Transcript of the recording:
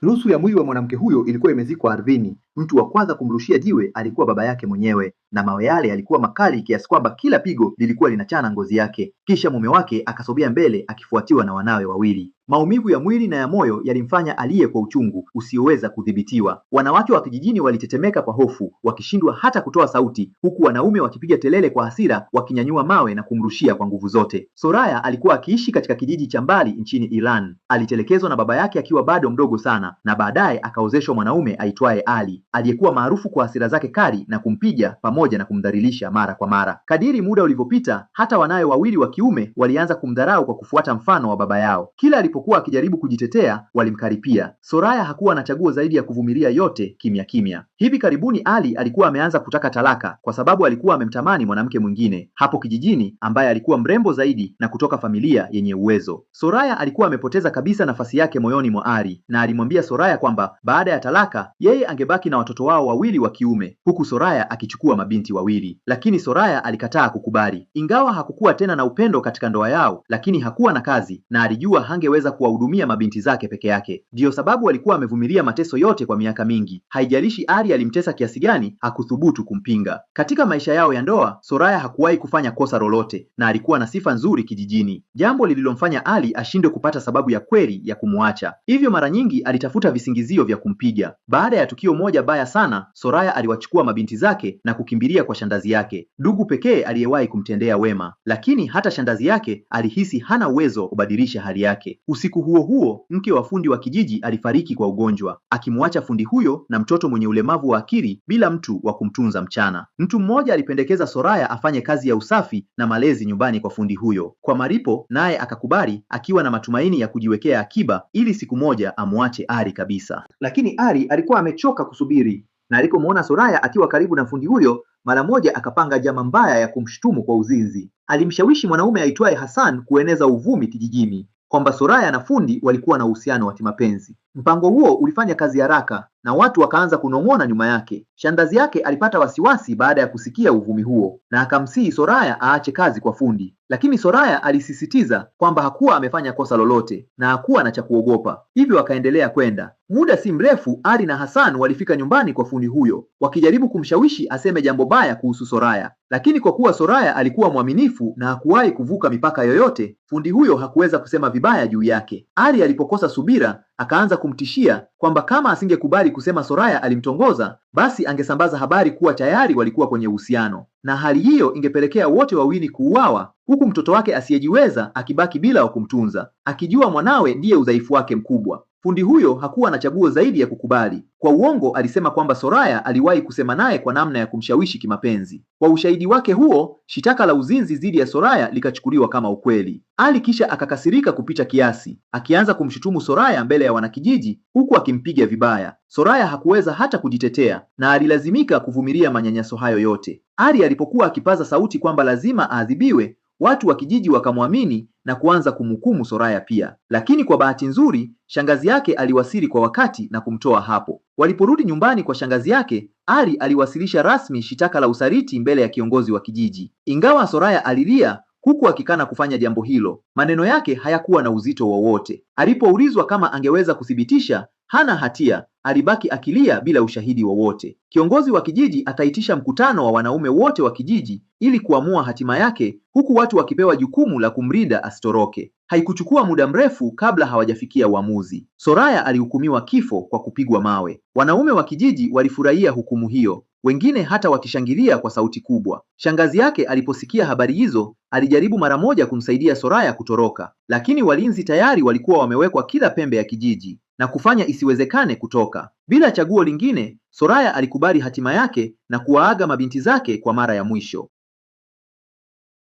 Nusu ya mwili wa mwanamke huyo ilikuwa imezikwa ardhini. Mtu wa kwanza kumrushia jiwe alikuwa baba yake mwenyewe, na mawe yale yalikuwa makali kiasi kwamba kila pigo lilikuwa linachana ngozi yake. Kisha mume wake akasogea mbele akifuatiwa na wanawe wawili. Maumivu ya mwili na ya moyo yalimfanya alie kwa uchungu usioweza kudhibitiwa. Wanawake wa kijijini walitetemeka kwa hofu, wakishindwa hata kutoa sauti, huku wanaume wakipiga kelele kwa hasira, wakinyanyua mawe na kumrushia kwa nguvu zote. Soraya alikuwa akiishi katika kijiji cha mbali nchini Iran. Alitelekezwa na baba yake akiwa bado mdogo sana, na baadaye akaozeshwa mwanaume aitwaye Ali, aliyekuwa maarufu kwa hasira zake kali na kumpiga pamoja na kumdhalilisha mara kwa mara. Kadiri muda ulivyopita, hata wanawe wawili wa kiume walianza kumdharau kwa kufuata mfano wa baba yao. Kila alipokuwa akijaribu kujitetea, walimkaripia. Soraya hakuwa na chaguo zaidi ya kuvumilia yote kimya kimya. Hivi karibuni Ali alikuwa ameanza kutaka talaka kwa sababu alikuwa amemtamani mwanamke mwingine hapo kijijini ambaye alikuwa mrembo zaidi na kutoka familia yenye uwezo. Soraya alikuwa amepoteza kabisa nafasi yake moyoni mwa Ali, na alimwambia Soraya kwamba baada ya talaka yeye angebaki na watoto wao wawili wa kiume, huku Soraya akichukua mabinti wawili. Lakini Soraya alikataa kukubali. Ingawa hakukuwa tena na upendo katika ndoa yao, lakini hakuwa na kazi na alijua hangeweza kuwahudumia mabinti zake peke yake. Ndiyo sababu alikuwa amevumilia mateso yote kwa miaka mingi. Haijalishi Ali alimtesa kiasi gani, hakuthubutu kumpinga. Katika maisha yao ya ndoa, Soraya hakuwahi kufanya kosa lolote na alikuwa na sifa nzuri kijijini, jambo lililomfanya Ali ashindwe kupata sababu ya kweli ya kumwacha. Hivyo mara nyingi alitafuta visingizio vya kumpiga. Baada ya tukio moja baya sana, Soraya aliwachukua mabinti zake na kukimbilia kwa shangazi yake, ndugu pekee aliyewahi kumtendea wema. Lakini hata shangazi yake alihisi hana uwezo wa kubadilisha hali yake. Usiku huo huo, mke wa fundi wa kijiji alifariki kwa ugonjwa, akimwacha fundi huyo na mtoto mwenye ulemavu wa akili bila mtu wa kumtunza mchana. Mtu mmoja alipendekeza Soraya afanye kazi ya usafi na malezi nyumbani kwa fundi huyo. Kwa malipo, naye akakubali, akiwa na matumaini ya kujiwekea akiba ili siku moja amwache Ali kabisa. Lakini Ali alikuwa amechoka kusubiri, na alipomwona Soraya akiwa karibu na fundi huyo, mara moja akapanga njama mbaya ya kumshutumu kwa uzinzi. Alimshawishi mwanaume aitwaye Hassan kueneza uvumi kijijini kwamba Soraya na fundi walikuwa na uhusiano wa kimapenzi. Mpango huo ulifanya kazi haraka na watu wakaanza kunong'ona nyuma yake. Shangazi yake alipata wasiwasi baada ya kusikia uvumi huo na akamsihi Soraya aache kazi kwa fundi, lakini Soraya alisisitiza kwamba hakuwa amefanya kosa lolote na hakuwa na cha kuogopa, hivyo akaendelea kwenda. Muda si mrefu, Ali na Hassan walifika nyumbani kwa fundi huyo, wakijaribu kumshawishi aseme jambo baya kuhusu Soraya. Lakini kwa kuwa Soraya alikuwa mwaminifu na hakuwahi kuvuka mipaka yoyote, fundi huyo hakuweza kusema vibaya juu yake. Ali alipokosa subira, akaanza kumtishia kwamba kama asingekubali kusema Soraya alimtongoza, basi angesambaza habari kuwa tayari walikuwa kwenye uhusiano, na hali hiyo ingepelekea wote wawili kuuawa, huku mtoto wake asiyejiweza akibaki bila wa kumtunza, akijua mwanawe ndiye udhaifu wake mkubwa. Fundi huyo hakuwa na chaguo zaidi ya kukubali. Kwa uongo alisema kwamba Soraya aliwahi kusema naye kwa namna ya kumshawishi kimapenzi. Kwa ushahidi wake huo, shitaka la uzinzi dhidi ya Soraya likachukuliwa kama ukweli. Ali kisha akakasirika kupita kiasi, akianza kumshutumu Soraya mbele ya wanakijiji huku akimpiga vibaya. Soraya hakuweza hata kujitetea na alilazimika kuvumilia manyanyaso hayo yote. Ali alipokuwa akipaza sauti kwamba lazima aadhibiwe, watu wa kijiji wakamwamini na kuanza kumhukumu Soraya pia. Lakini kwa bahati nzuri, shangazi yake aliwasili kwa wakati na kumtoa hapo. Waliporudi nyumbani kwa shangazi yake, Ali aliwasilisha rasmi shitaka la usaliti mbele ya kiongozi wa kijiji. Ingawa Soraya alilia huku akikana kufanya jambo hilo, maneno yake hayakuwa na uzito wowote. Alipoulizwa kama angeweza kuthibitisha hana hatia, alibaki akilia bila ushahidi wowote. Kiongozi wa kijiji akaitisha mkutano wa wanaume wote wa kijiji ili kuamua hatima yake, huku watu wakipewa jukumu la kumlinda asitoroke. Haikuchukua muda mrefu kabla hawajafikia uamuzi. Soraya alihukumiwa kifo kwa kupigwa mawe. Wanaume wa kijiji walifurahia hukumu hiyo, wengine hata wakishangilia kwa sauti kubwa. Shangazi yake aliposikia habari hizo, alijaribu mara moja kumsaidia Soraya kutoroka, lakini walinzi tayari walikuwa wamewekwa kila pembe ya kijiji na kufanya isiwezekane kutoka. Bila chaguo lingine, Soraya alikubali hatima yake na kuwaaga mabinti zake kwa mara ya mwisho.